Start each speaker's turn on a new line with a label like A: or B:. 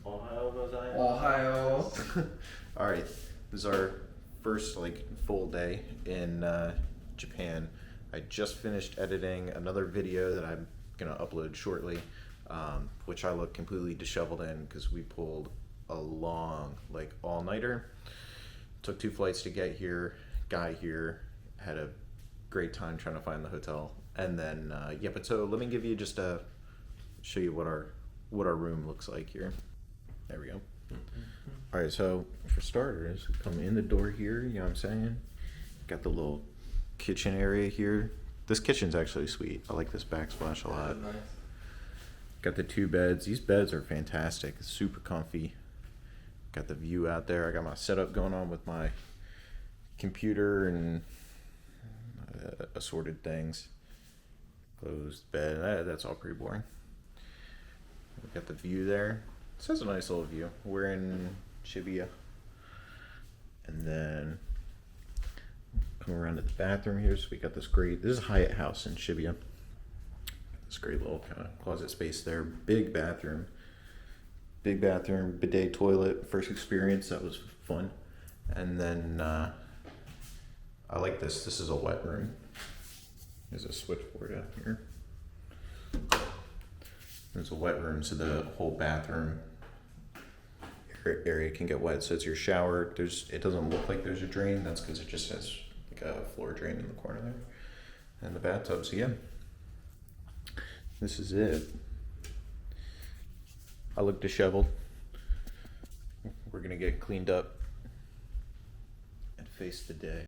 A: Ohio goes I.
B: Ohio.
A: All right, this is our first like full day in Japan. I just finished editing another video that I'm gonna upload shortly, which I look completely disheveled in because we pulled a long, like all-nighter. Took 2 flights to get here, got here, had a great time trying to find the hotel, and then yeah. But so let me give you just a show you what our room looks like here. There we go. All right, so for starters, come in the door here. You know what I'm saying? Got the little kitchen area here. This kitchen's actually sweet. I like this backsplash a lot.
B: Nice.
A: Got the 2 beds. These beds are fantastic. It's super comfy. Got the view out there. I got my setup going on with my computer and assorted things. Closed bed. That's all pretty boring. We got the view there. This has a nice little view. We're in Shibuya. And then come around to the bathroom here. So we got this is a Hyatt house in Shibuya. This great little kind of closet space there. Big bathroom, bidet toilet. First experience, that was fun. And then I like this. This is a wet room. There's a switchboard out here. There's a wet room, so the whole bathroom area can get wet. So it's your shower. It doesn't look like there's a drain. That's because it just has like a floor drain in the corner there. And the bathtub. So yeah, this is it. I look disheveled. We're gonna get cleaned up and face the day.